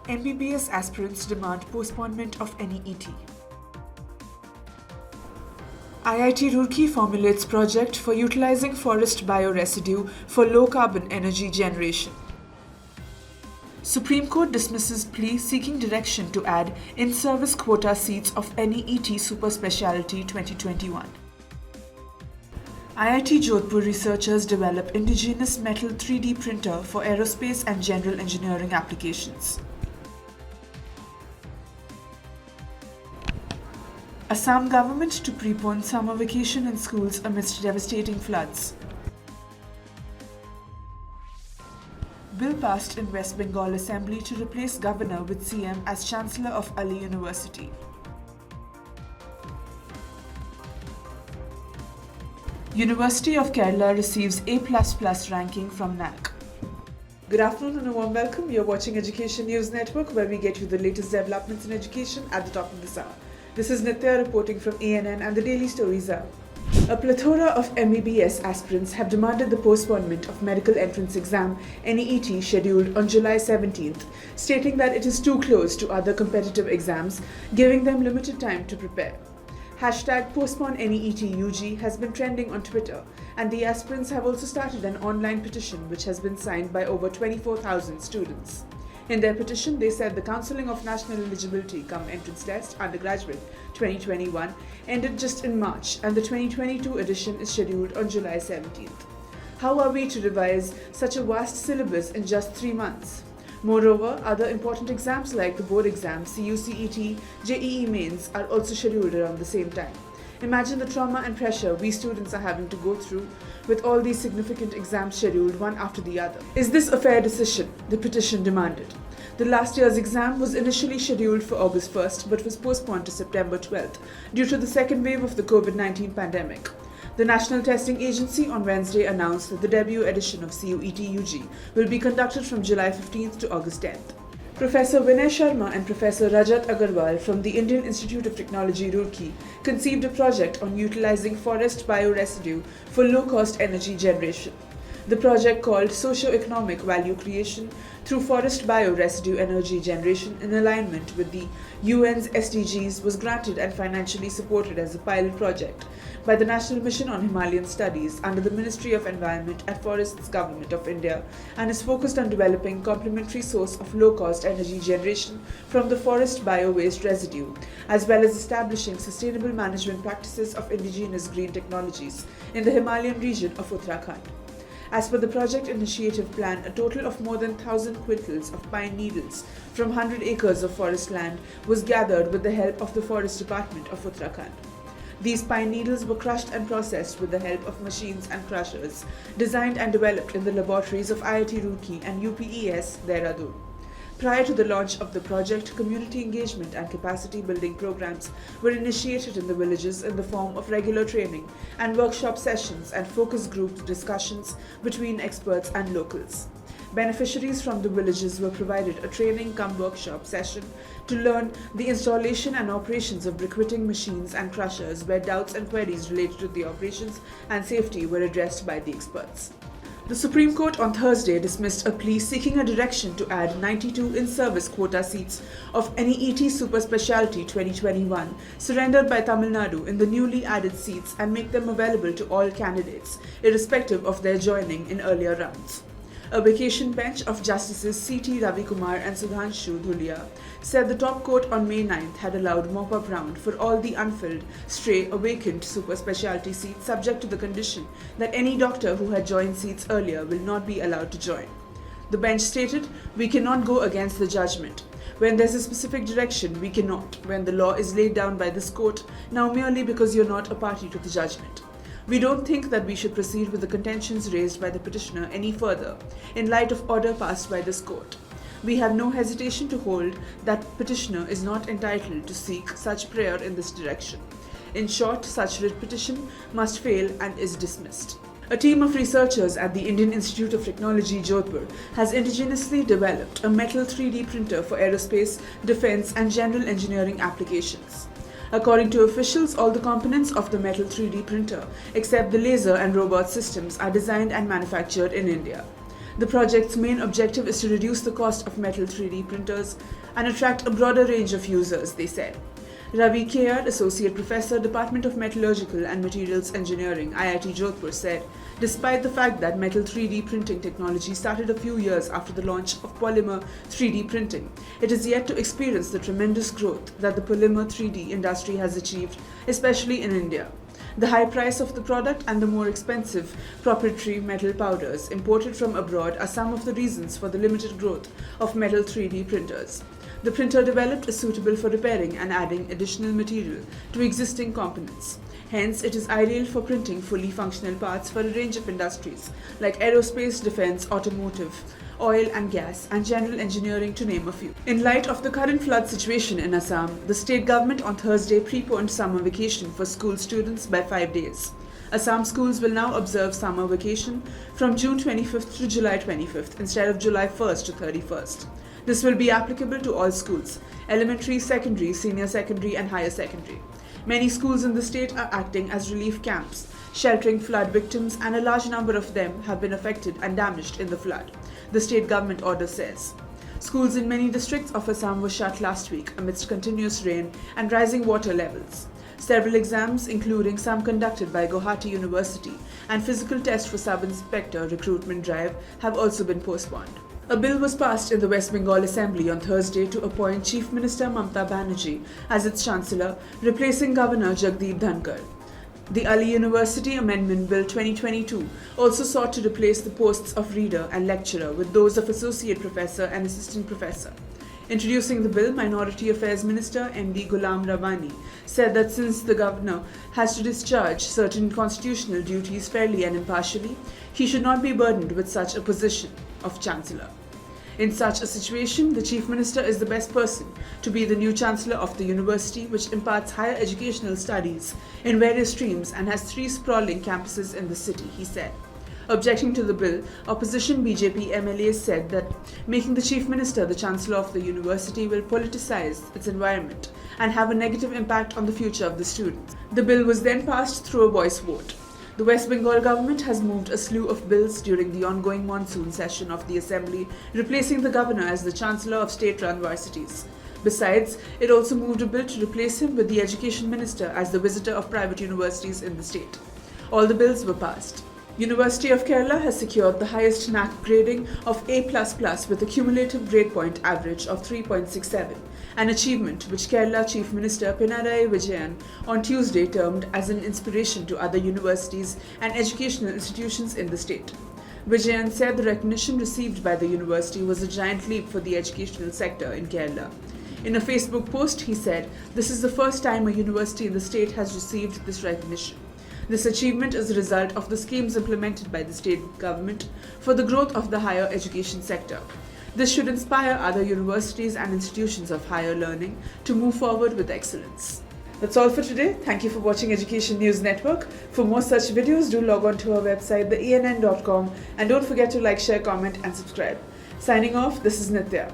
MBBS aspirants demand postponement of NEET. IIT Roorkee formulates project for utilizing forest bioresidue for low-carbon energy generation. Supreme Court dismisses plea seeking direction to add in-service quota seats of NEET Super Speciality 2021. IIT Jodhpur researchers develop indigenous metal 3D printer for aerospace and general engineering applications. Assam government to prepone summer vacation in schools amidst devastating floods. Bill passed in West Bengal Assembly to replace Governor with CM as Chancellor of Ali University. University of Kerala receives A++ ranking from NAC. Good afternoon and a warm welcome. You're watching Education News Network, where we get you the latest developments in education at the top of this hour. This is Nitya reporting from ENN, and the daily stories are: a plethora of MBBS aspirants have demanded the postponement of medical entrance exam NEET scheduled on July 17th, stating that it is too close to other competitive exams, giving them limited time to prepare. Hashtag postpone NEET UG has been trending on Twitter, and the aspirants have also started an online petition which has been signed by over 24,000 students. In their petition, they said the Counselling of National Eligibility cum Entrance Test Undergraduate 2021 ended just in March, and the 2022 edition is scheduled on July 17th. How are we to revise such a vast syllabus in just 3 months? Moreover, other important exams like the board exams, CUCET, JEE mains are also scheduled around the same time. Imagine the trauma and pressure we students are having to go through with all these significant exams scheduled one after the other. Is this a fair decision? The petition demanded. The last year's exam was initially scheduled for August 1st but was postponed to September 12th due to the second wave of the COVID-19 pandemic. The National Testing Agency on Wednesday announced that the debut edition of CUET UG will be conducted from July 15th to August 10th. Professor Vinay Sharma and Professor Rajat Agrawal from the Indian Institute of Technology Roorkee conceived a project on utilizing forest bioresidue for low-cost energy generation. The project, called Socio-Economic Value Creation through Forest Bioresidue Energy Generation in alignment with the UN's SDGs, was granted and financially supported as a pilot project by the National Mission on Himalayan Studies under the Ministry of Environment and Forests Government of India, and is focused on developing complementary source of low-cost energy generation from the forest bio-waste residue, as well as establishing sustainable management practices of indigenous green technologies in the Himalayan region of Uttarakhand. As per the project initiative plan, a total of more than 1,000 quintals of pine needles from 100 acres of forest land was gathered with the help of the Forest Department of Uttarakhand. These pine needles were crushed and processed with the help of machines and crushers, designed and developed in the laboratories of IIT Roorkee and UPES, Dehradun. Prior to the launch of the project, community engagement and capacity building programs were initiated in the villages in the form of regular training and workshop sessions and focus group discussions between experts and locals. Beneficiaries from the villages were provided a training-cum-workshop session to learn the installation and operations of briquetting machines and crushers, where doubts and queries related to the operations and safety were addressed by the experts. The Supreme Court on Thursday dismissed a plea seeking a direction to add 92 in-service quota seats of NEET Super Speciality 2021 surrendered by Tamil Nadu in the newly added seats and make them available to all candidates, irrespective of their joining in earlier rounds. A vacation bench of Justices C.T. Ravikumar and Sudhanshu Dhulia said the top court on May 9th had allowed mop-up round for all the unfilled, stray, or vacant super specialty seats, subject to the condition that any doctor who had joined seats earlier will not be allowed to join. The bench stated, "We cannot go against the judgment. When there's a specific direction, we cannot, when the law is laid down by this court, now merely because you're not a party to the judgment. We don't think that we should proceed with the contentions raised by the petitioner any further, in light of order passed by this court. We have no hesitation to hold that petitioner is not entitled to seek such prayer in this direction. In short, such writ petition must fail and is dismissed." A team of researchers at the Indian Institute of Technology Jodhpur has indigenously developed a metal 3D printer for aerospace, defense, and general engineering applications. According to officials, all the components of the metal 3D printer, except the laser and robot systems, are designed and manufactured in India. The project's main objective is to reduce the cost of metal 3D printers and attract a broader range of users, they said. Ravi K.R., Associate Professor, Department of Metallurgical and Materials Engineering, IIT Roorkee, said, despite the fact that metal 3D printing technology started a few years after the launch of polymer 3D printing, it is yet to experience the tremendous growth that the polymer 3D industry has achieved, especially in India. The high price of the product and the more expensive proprietary metal powders imported from abroad are some of the reasons for the limited growth of metal 3D printers. The printer developed is suitable for repairing and adding additional material to existing components. Hence, it is ideal for printing fully functional parts for a range of industries like aerospace, defense, automotive, oil and gas, and general engineering, to name a few. In light of the current flood situation in Assam, the state government on Thursday preponed summer vacation for school students by 5 days. Assam schools will now observe summer vacation from June 25th to July 25th instead of July 1st to 31st. This will be applicable to all schools: elementary, secondary, senior secondary, and higher secondary. Many schools in the state are acting as relief camps, sheltering flood victims, and a large number of them have been affected and damaged in the flood, the state government order says. Schools in many districts of Assam were shut last week amidst continuous rain and rising water levels. Several exams, including some conducted by Guwahati University and physical test for sub-inspector recruitment drive, have also been postponed. A bill was passed in the West Bengal Assembly on Thursday to appoint Chief Minister Mamata Banerjee as its Chancellor, replacing Governor Jagdeep Dhankar. The Ali University Amendment Bill 2022 also sought to replace the posts of reader and lecturer with those of associate professor and assistant professor. Introducing the bill, Minority Affairs Minister M.D. Ghulam Rawani said that since the governor has to discharge certain constitutional duties fairly and impartially, he should not be burdened with such a position of Chancellor. In such a situation, the Chief Minister is the best person to be the new Chancellor of the university, which imparts higher educational studies in various streams and has 3 sprawling campuses in the city, he said. Objecting to the bill, opposition BJP MLAs said that making the Chief Minister the Chancellor of the university will politicize its environment and have a negative impact on the future of the students. The bill was then passed through a voice vote. The West Bengal government has moved a slew of bills during the ongoing monsoon session of the Assembly, replacing the governor as the Chancellor of state-run varsities. Besides, it also moved a bill to replace him with the Education Minister as the visitor of private universities in the state. All the bills were passed. University of Kerala has secured the highest NAC grading of A++ with a cumulative grade point average of 3.67, an achievement which Kerala Chief Minister Pinarayi Vijayan on Tuesday termed as an inspiration to other universities and educational institutions in the state. Vijayan said the recognition received by the university was a giant leap for the educational sector in Kerala. In a Facebook post, he said, "This is the first time a university in the state has received this recognition. This achievement is a result of the schemes implemented by the state government for the growth of the higher education sector. This should inspire other universities and institutions of higher learning to move forward with excellence." That's all for today. Thank you for watching Education News Network. For more such videos, do log on to our website, the ENN.com, and don't forget to like, share, comment, and subscribe. Signing off, this is Nitya.